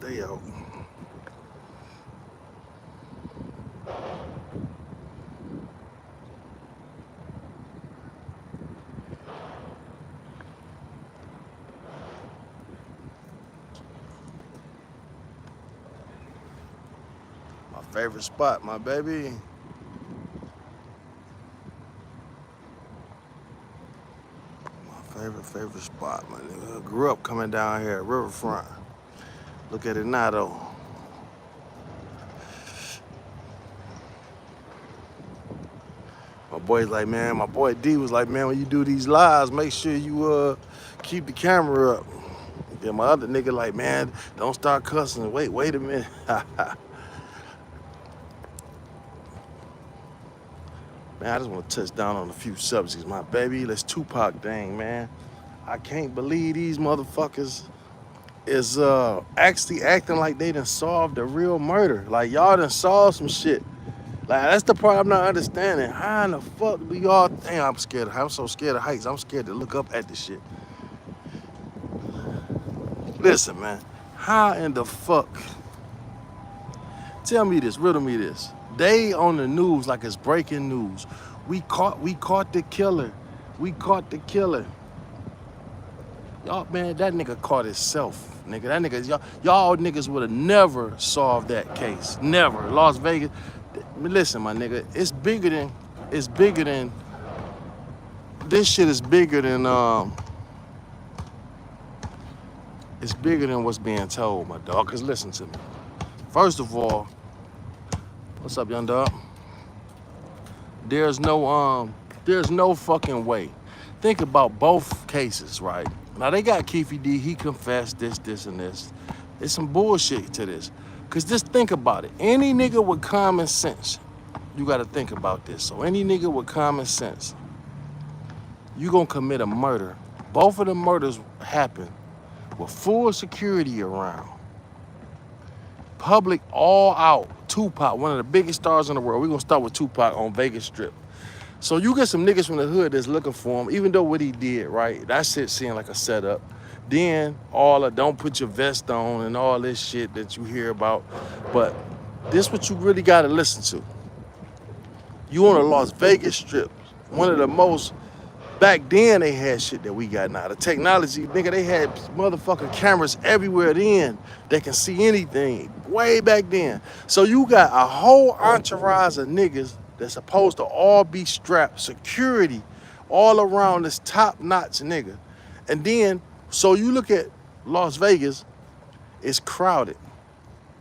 Stay out. My favorite spot, my baby. My favorite spot, my nigga. Grew up coming down here at Riverfront. Look at it now, though. My boy's like, man, my boy D was like, man, when you do these lives, make sure you keep the camera up. Then my other nigga like, man, don't start cussing. Wait a minute. Man, I just want to touch down on a few subjects, my baby. Let's Tupac thing, man. I can't believe these motherfuckers is actually acting like they done solved a real murder. Like y'all done solved some shit. Like that's the part I'm not understanding. How in the fuck do y'all think I'm scared of? I'm so scared of heights. I'm scared to look up at this shit. Listen, man. How in the fuck? Tell me this, riddle me this. They on the news like it's breaking news. We caught the killer. We caught the killer. Y'all, man, that nigga caught himself, nigga. That nigga, y'all niggas would have never solved that case. Never. Las Vegas. Listen, my nigga, this shit is bigger than, it's bigger than what's being told, my dog. Cause listen to me. First of all, what's up, young dog? There's no fucking way. Think about both cases, right? Now they got Keefe D, he confessed this, and this. There's some bullshit to this. Cause just think about it. Any nigga with common sense, you gotta think about this. So any nigga with common sense, you gonna commit a murder. Both of the murders happened with full security around. Public all out. Tupac, one of the biggest stars in the world. We're gonna start with Tupac on Vegas Strip. So you get some niggas from the hood that's looking for him, even though what he did, right? That shit seemed like a setup. Then all the don't put your vest on and all this shit that you hear about. But this what you really gotta listen to. You on a Las Vegas Strip, one of the most, back then they had shit that we got now. The technology, nigga, they had motherfucking cameras everywhere then that can see anything, way back then. So you got a whole entourage of niggas that's supposed to all be strapped, security all around this top-notch nigga. And then, so you look at Las Vegas, it's crowded.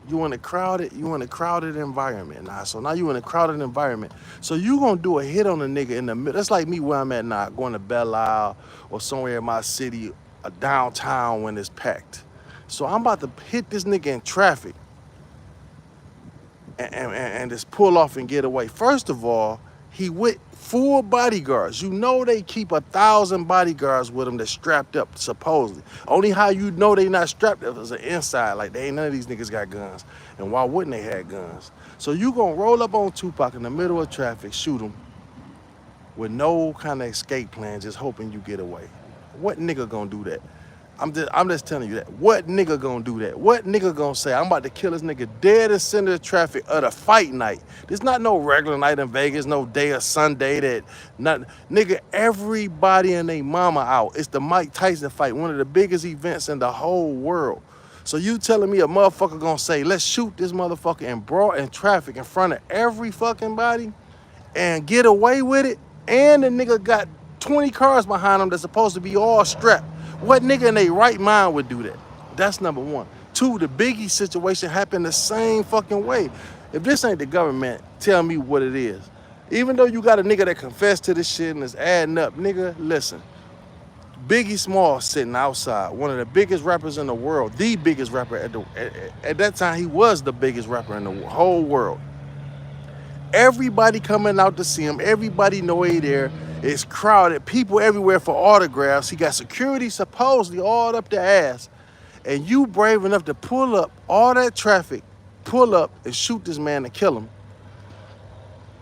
You in a crowded environment now. So now you in a crowded environment. So you gonna do a hit on a nigga in the middle. That's like me where I'm at now, going to Belle Isle or somewhere in my city, a downtown when it's packed. So I'm about to hit this nigga in traffic and just pull off and get away. First of all, he with full bodyguards. You know they keep 1,000 bodyguards with them that's strapped up, supposedly. Only how you know they not strapped up is the inside. Like, they ain't none of these niggas got guns. And why wouldn't they have guns? So you gonna roll up on Tupac in the middle of traffic, shoot him, with no kind of escape plan, just hoping you get away. What nigga gonna do that? I'm just telling you that. What nigga gonna do that? What nigga gonna say, I'm about to kill this nigga dead in center of traffic of the fight night? There's not no regular night in Vegas, no day or Sunday that, not, nigga, everybody and they mama out. It's the Mike Tyson fight, one of the biggest events in the whole world. So you telling me a motherfucker gonna say, let's shoot this motherfucker in broad traffic in front of every fucking body and get away with it? And the nigga got 20 cars behind him that's supposed to be all strapped. What nigga in their right mind would do that? That's number one. Two, the Biggie situation happened the same fucking way. If this ain't the government, tell me what it is. Even though you got a nigga that confessed to this shit and is adding up, nigga, listen. Biggie Smalls sitting outside, one of the biggest rappers in the world, the biggest rapper at that time, he was the biggest rapper in the whole world. Everybody coming out to see him, everybody know he there. It's crowded, people everywhere for autographs. He got security supposedly all up the ass. And you brave enough to pull up all that traffic, pull up and shoot this man and kill him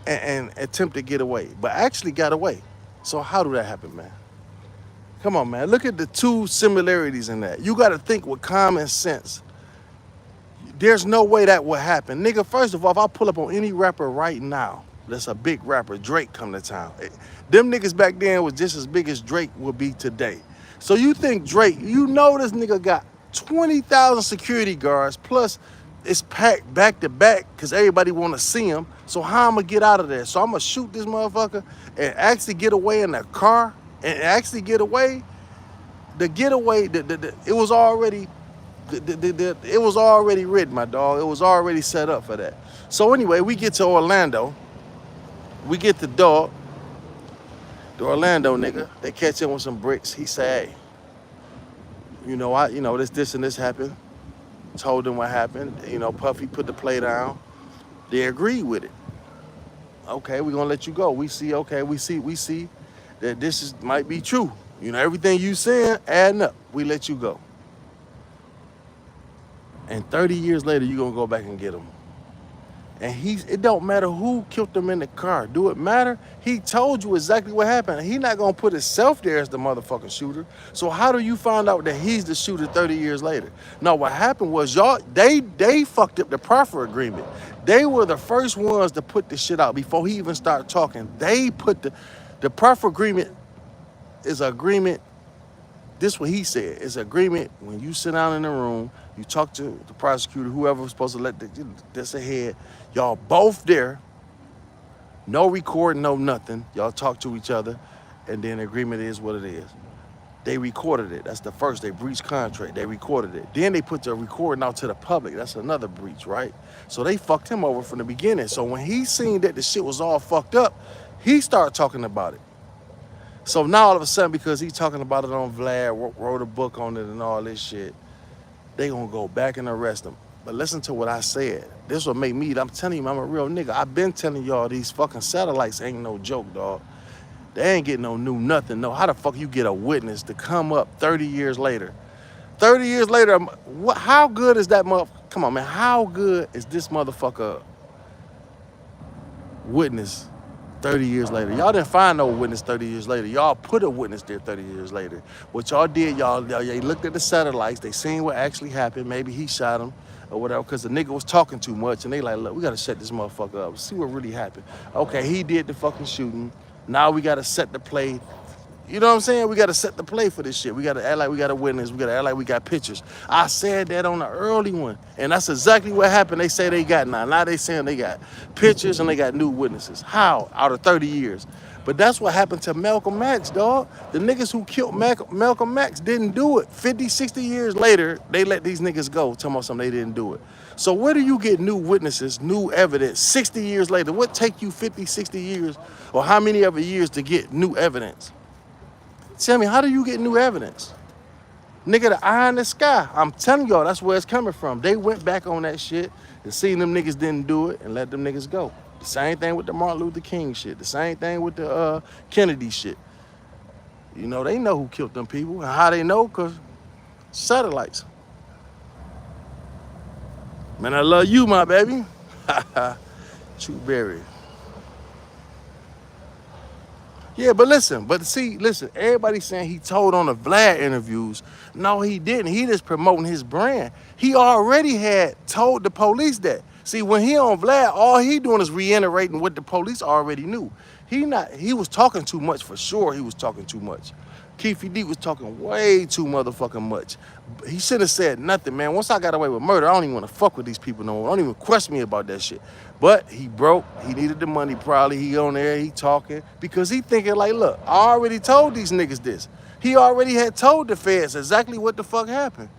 and attempt to get away, but actually got away. So how do that happen, man? Come on, man. Look at the two similarities in that. You got to think with common sense. There's no way that would happen. Nigga, first of all, if I pull up on any rapper right now, that's a big rapper, Drake come to town. Them niggas back then was just as big as Drake would be today. So you think Drake, you know this nigga got 20,000 security guards, plus it's packed back to back because everybody want to see him. So how I'm going to get out of there? So I'm going to shoot this motherfucker and actually get away in the car and actually get away? The getaway, it was already it was already written, my dog. It was already set up for that. So anyway, we get to Orlando. We get the dog, the Orlando nigga. They catch him with some bricks. He said, hey, this and this happened. Told him what happened. Puffy put the play down. They agreed with it. Okay, we're gonna let you go. We see that might be true. Everything you saying adding up. We let you go. And 30 years later, you're gonna go back and get him. And it don't matter who killed him in the car. Do it matter? He told you exactly what happened. He not gonna put himself there as the motherfucking shooter. So how do you find out that he's the shooter 30 years later? No, what happened was they fucked up the proffer agreement. They were the first ones to put the shit out before he even started talking. They put the proffer agreement is an agreement. This is what he said. It's an agreement when you sit down in the room, you talk to the prosecutor, whoever was supposed to let this ahead. Y'all both there. No recording, no nothing. Y'all talk to each other, and then the agreement is what it is. They recorded it. That's the first. They breached contract. They recorded it. Then they put the recording out to the public. That's another breach, right? So they fucked him over from the beginning. So when he seen that the shit was all fucked up, he started talking about it. So now all of a sudden, because he's talking about it on Vlad, wrote a book on it and all this shit, they gonna go back and arrest him. But listen to what I said. This will make me, I'm telling you, I'm a real nigga. I've been telling y'all these fucking satellites ain't no joke, dog. They ain't getting no new nothing. No, how the fuck you get a witness to come up 30 years later? 30 years later, how good is that motherfucker? Come on, man. How good is this motherfucker witness 30 years later? Y'all didn't find no witness 30 years later. Y'all put a witness there 30 years later. What y'all did, y'all looked at the satellites. They seen what actually happened. Maybe he shot him or whatever because the nigga was talking too much. And they like, look, we got to shut this motherfucker up. See what really happened. Okay, he did the fucking shooting. Now we got to set the play. You know what I'm saying? We got to set the play for this shit. We got to act like we got a witness. We got to act like we got pictures. I said that on the early one. And that's exactly what happened. They say they got now. Now they saying they got pictures and they got new witnesses. How? Out of 30 years. But that's what happened to Malcolm X, dog. The niggas who killed Malcolm X didn't do it. 50, 60 years later, they let these niggas go. Tell me something, they didn't do it. So where do you get new witnesses, new evidence 60 years later? What take you 50, 60 years or how many other years to get new evidence? Tell me, how do you get new evidence? Nigga, the eye in the sky. I'm telling y'all, that's where it's coming from. They went back on that shit and seen them niggas didn't do it and let them niggas go. The same thing with the Martin Luther King shit. The same thing with the Kennedy shit. They know who killed them people. And how they know? Because satellites. Man, I love you, my baby. True Berry. Yeah, but listen, everybody's saying he told on the Vlad interviews. No, he didn't. He just promoting his brand. He already had told the police that. See, when he on Vlad, all he doing is reiterating what the police already knew. He was talking too much for sure. He was talking too much. Keefe D was talking way too motherfucking much. He should have said nothing, man. Once I got away with murder, I don't even want to fuck with these people no more. Don't even question me about that shit. But he broke. He needed the money probably. He on there, he talking. Because he thinking like, look, I already told these niggas this. He already had told the feds exactly what the fuck happened.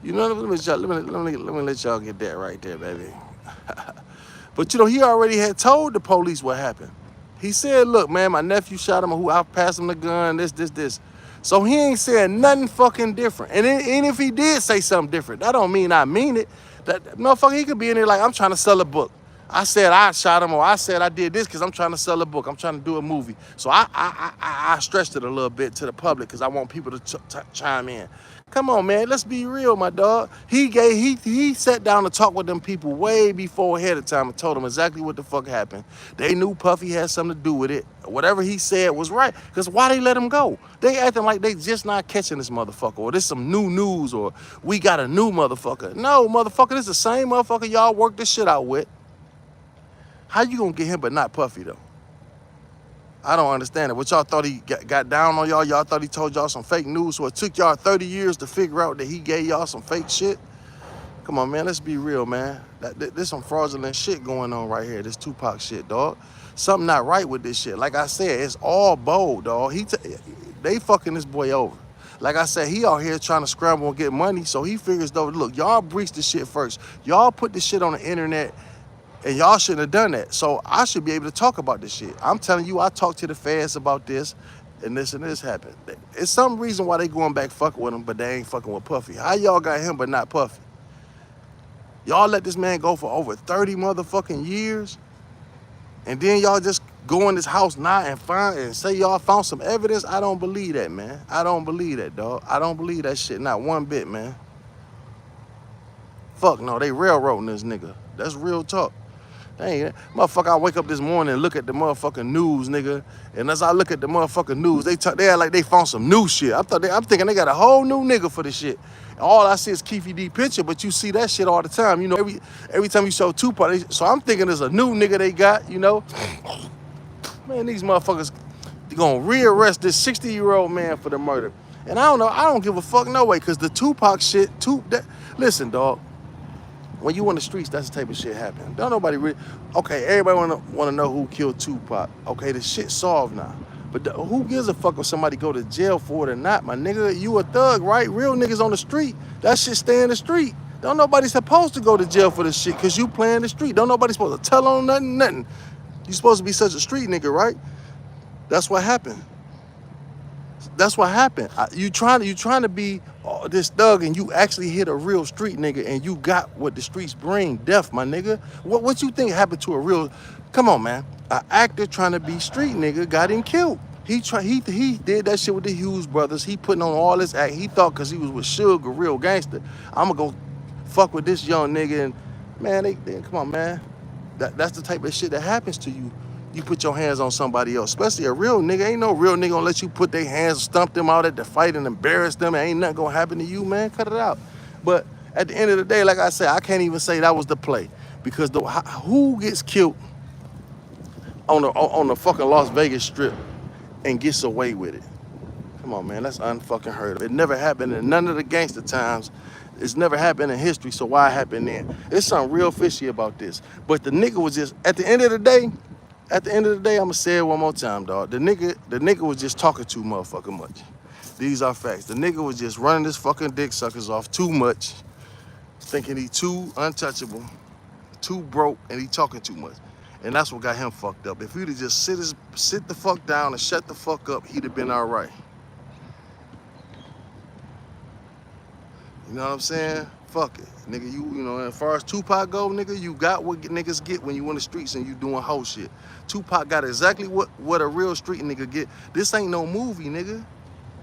Let me let y'all get that right there, baby. But he already had told the police what happened. He said, look, man, my nephew shot him, who I passed him the gun, this. So he ain't saying nothing fucking different. And if he did say something different, that don't mean I mean it. That motherfucker, he could be in there like, I'm trying to sell a book. I said I shot him, or I said I did this because I'm trying to sell a book. I'm trying to do a movie. So I stretched it a little bit to the public because I want people to chime in. Come on, man. Let's be real, my dog. He sat down and talked with them people way before ahead of time and told them exactly what the fuck happened. They knew Puffy had something to do with it. Whatever he said was right. Because why they let him go? They acting like they just not catching this motherfucker, or this some new news, or we got a new motherfucker. No, motherfucker, this the same motherfucker y'all worked this shit out with. How you gonna get him but not Puffy though? I don't understand it. What y'all thought he got down on y'all? Y'all thought he told y'all some fake news, so it took y'all 30 years to figure out that he gave y'all some fake shit? Come on, man, let's be real, man. There's some fraudulent shit going on right here, this Tupac shit, dog. Something not right with this shit. Like I said, it's all bold, dog. They fucking this boy over. Like I said, he out here trying to scramble and get money, so he figures, though, look, y'all breached this shit first. Y'all put this shit on the internet, and y'all shouldn't have done that. So I should be able to talk about this shit. I'm telling you, I talked to the feds about this, and this happened. It's some reason why they going back fucking with him, but they ain't fucking with Puffy. How y'all got him but not Puffy? Y'all let this man go for over 30 motherfucking years, and then y'all just go in this house now and say y'all found some evidence? I don't believe that, man. I don't believe that, dog. I don't believe that shit, not one bit, man. Fuck no, they railroading this nigga. That's real talk. Dang, motherfucker, I wake up this morning and look at the motherfucking news, nigga. And as I look at the motherfucking news, they act like they found some new shit. I'm thinking they got a whole new nigga for this shit. All I see is Keefy D picture, but you see that shit all the time. You know, every time you show Tupac, so I'm thinking there's a new nigga they got, you know. Man, these motherfuckers, they gonna rearrest this 60-year-old man for the murder. And I don't give a fuck no way, because the Tupac shit, listen, dog. When you on the streets, that's the type of shit happen. Don't nobody really. Okay, everybody wanna know who killed Tupac. Okay, the shit solved now. But who gives a fuck if somebody go to jail for it or not, my nigga? You a thug, right? Real niggas on the street. That shit stay in the street. Don't nobody supposed to go to jail for this shit because you playing the street. Don't nobody supposed to tell on nothing. You supposed to be such a street nigga, right? That's what happened. That's what happened. You trying to be this thug, and you actually hit a real street nigga, and you got what the streets bring, death, my nigga. What you think happened to a real? Come on, man. An actor trying to be street nigga got him killed. He did that shit with the Hughes brothers. He putting on all this act. He thought because he was with Suge, a real gangster, I'm gonna go fuck with this young nigga. And man, they come on, man. That's the type of shit that happens to you. You put your hands on somebody else, especially a real nigga. Ain't no real nigga gonna let you put their hands, stump them out at the fight and embarrass them. Ain't nothing gonna happen to you, man. Cut it out. But at the end of the day, like I said, I can't even say that was the play, because who gets killed on the fucking Las Vegas Strip and gets away with it? Come on, man. That's unfucking heard of. It never happened in none of the gangster times. It's never happened in history, so why happen then? There's something real fishy about this. But the nigga was just, at the end of the day, I'm gonna say it one more time, dog. The nigga was just talking too motherfucking much. These are facts. The nigga was just running his fucking dick suckers off too much, thinking he too untouchable, too broke, and he talking too much. And that's what got him fucked up. If he'd have just sit the fuck down and shut the fuck up, he'd have been all right. You know what I'm saying? Fuck it. Nigga, you know, as far as Tupac go, nigga, you got what niggas get when you in the streets and you doing whole shit. Tupac got exactly what a real street nigga get. This ain't no movie, nigga.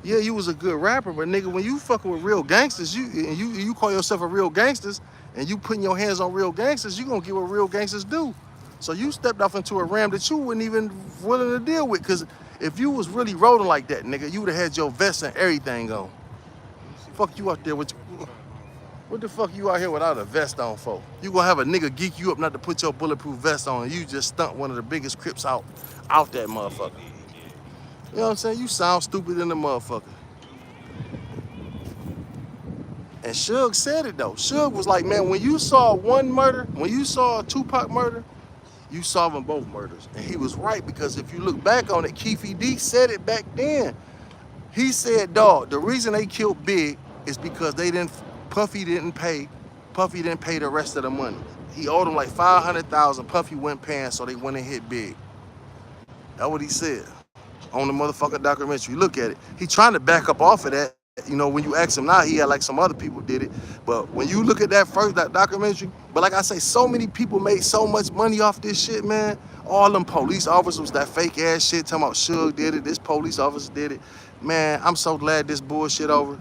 Yeah, you was a good rapper, but nigga, when you fucking with real gangsters, you call yourself a real gangsters, and you putting your hands on real gangsters, you gonna get what real gangsters do. So you stepped off into a ram that you wouldn't even willing to deal with, because if you was really rolling like that, nigga, you would have had your vest and everything on. Fuck you out there with what the fuck you out here without a vest on for? You gonna have a nigga geek you up not to put your bulletproof vest on, and you just stunt one of the biggest Crips out that motherfucker. You know what I'm saying? You sound stupid in the motherfucker. And Suge said it though. Suge was like, man, when you saw one murder, when you saw a Tupac murder, you solving both murders. And he was right, because if you look back on it, Keefy D said it back then. He said, dog, the reason they killed Big is because Puffy didn't pay the rest of the money. He owed him like $500,000. Puffy went paying, so they went and hit Big. That's what he said on the motherfucking documentary. Look at it. He trying to back up off of that. You know, when you ask him now, he had like some other people did it. But when you look at that documentary, but like I say, so many people made so much money off this shit, man. All them police officers, that fake ass shit, talking about Suge did it, this police officer did it. Man, I'm so glad this bullshit over.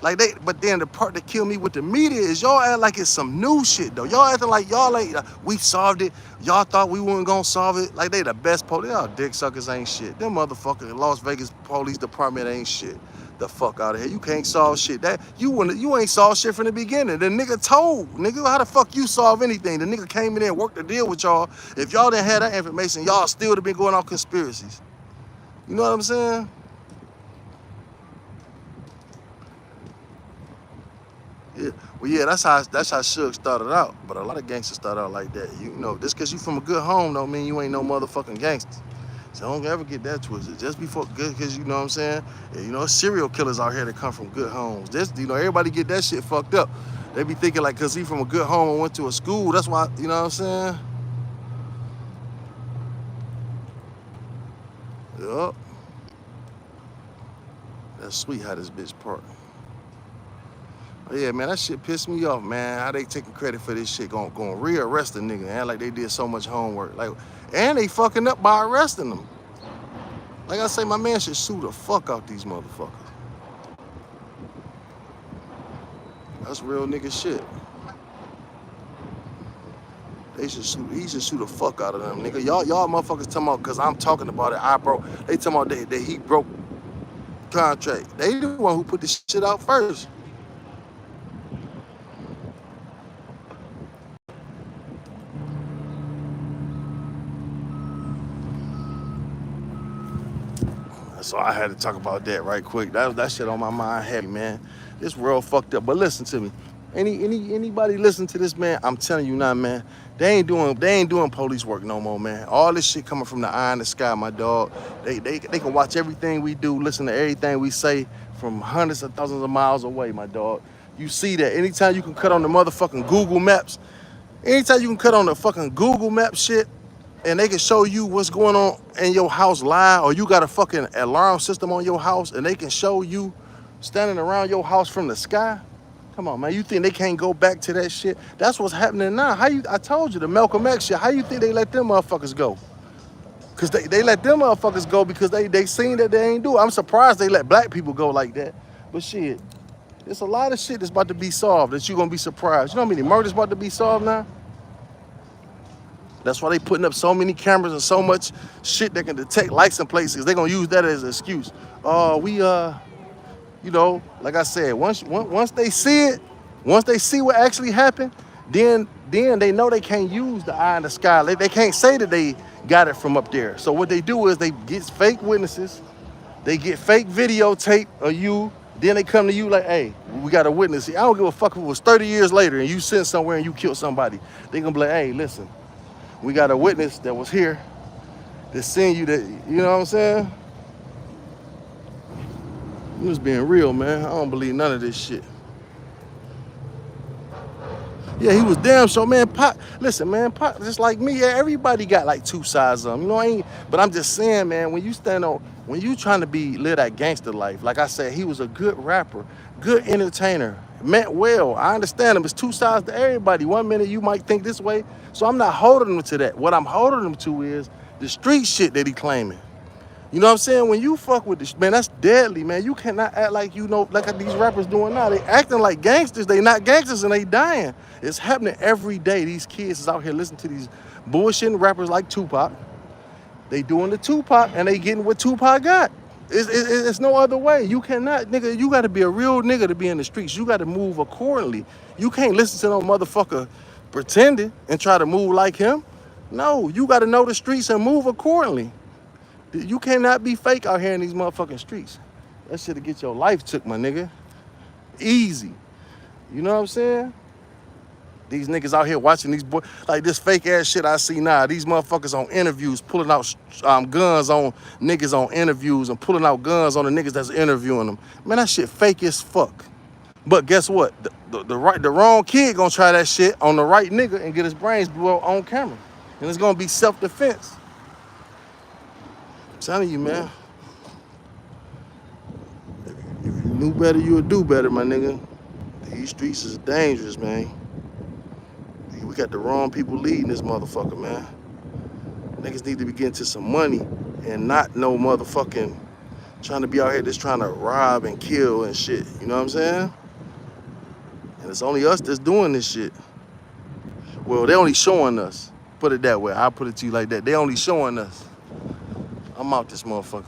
Like but then the part that killed me with the media is y'all act like it's some new shit though. Y'all acting like y'all ain't, we solved it. Y'all thought we weren't gonna solve it. Like they the best police. Y'all dick suckers ain't shit. Them motherfucking Las Vegas police department ain't shit. The fuck out of here. You can't solve shit. That you ain't solved shit from the beginning. The nigga told, nigga, how the fuck you solve anything? The nigga came in there and worked the deal with y'all. If y'all didn't have that information, y'all still would have been going on conspiracies. You know what I'm saying? Yeah, well, yeah, that's how Suge started out. But a lot of gangsters start out like that. You know, just because you from a good home don't mean you ain't no motherfucking gangster. So don't ever get that twisted. Just before good, because you know what I'm saying. Yeah, you know, serial killers out here that come from good homes. Just everybody get that shit fucked up. They be thinking like, cause he from a good home and went to a school. That's why, you know what I'm saying. Yup. That's sweet how this bitch part. Yeah, man, that shit pissed me off, man. How they taking credit for this shit, going rearrest a nigga, man, like they did so much homework. Like, and they fucking up by arresting them. Like I say, my man should sue the fuck out these motherfuckers. That's real nigga shit. He should sue the fuck out of them, nigga. Y'all motherfuckers talking about, cause I'm talking about it, they talking about that he broke contract. They the one who put this shit out first. So I had to talk about that right quick. That shit on my mind heavy, man. This world fucked up. But listen to me. Anybody listen to this, man? I'm telling you now, man. They ain't doing police work no more, man. All this shit coming from the eye in the sky, my dog. They can watch everything we do, listen to everything we say from hundreds of thousands of miles away, my dog. You see that anytime you can cut on the motherfucking Google Maps, anytime you can cut on the fucking Google Map shit, and they can show you what's going on in your house live, or you got a fucking alarm system on your house and they can show you standing around your house from the sky. Come on, man. You think they can't go back to that shit? That's what's happening now. I told you, the Malcolm X shit, how you think they let them motherfuckers go? Because they let them motherfuckers go because they seen that they ain't do it. I'm surprised they let black people go like that. But shit, there's a lot of shit that's about to be solved that you're going to be surprised. You know how many murders about to be solved now? That's why they putting up so many cameras and so much shit that can detect lights and places. They're gonna use that as an excuse. You know, like I said, once they see it, once they see what actually happened, then they know they can't use the eye in the sky. They can't say that they got it from up there. So what they do is they get fake witnesses, they get fake videotape of you, then they come to you like, hey, we got a witness. I don't give a fuck if it was 30 years later and you sent somewhere and you killed somebody. They gonna be like, hey, listen, we got a witness that was here that seen you that, you know what I'm saying? You was being real, man. I don't believe none of this shit. Yeah, he was damn sure, man. Pop, listen, man, Pop, just like me, yeah, everybody got like two sides of them. You know, but I'm just saying, man, when you trying to live that gangster life, like I said, he was a good rapper, good entertainer, meant well. I understand him. It's two sides to everybody. One minute you might think this way, so I'm not holding him to that. What I'm holding him to is the street shit that he claiming. You know what I'm saying? When you fuck with this, man, that's deadly, man. You cannot act like you know, like these rappers doing now. They acting like gangsters. They not gangsters and they dying. It's happening every day. These kids is out here listening to these bullshitting rappers like Tupac. They doing the Tupac and they getting what Tupac got. It's no other way. You cannot, nigga, you got to be a real nigga to be in the streets. You got to move accordingly. You can't listen to no motherfucker pretending and try to move like him. No, you got to know the streets and move accordingly. You cannot be fake out here in these motherfucking streets. That shit'll get your life took, my nigga. Easy. You know what I'm saying? These niggas out here watching these boys, like this fake ass shit I see now. These motherfuckers on interviews pulling out guns on niggas on interviews and pulling out guns on the niggas that's interviewing them. Man, that shit fake as fuck. But guess what? The wrong kid gonna try that shit on the right nigga and get his brains blew out on camera. And it's gonna be self-defense. I'm telling you, man. If you knew better, you would do better, my nigga. These streets is dangerous, man. We got the wrong people leading this motherfucker, man. Niggas need to be getting to some money and not no motherfucking trying to be out here just trying to rob and kill and shit. You know what I'm saying? And it's only us that's doing this shit. Well, they only showing us. Put it that way. I'll put it to you like that. They only showing us. I'm out this motherfucker.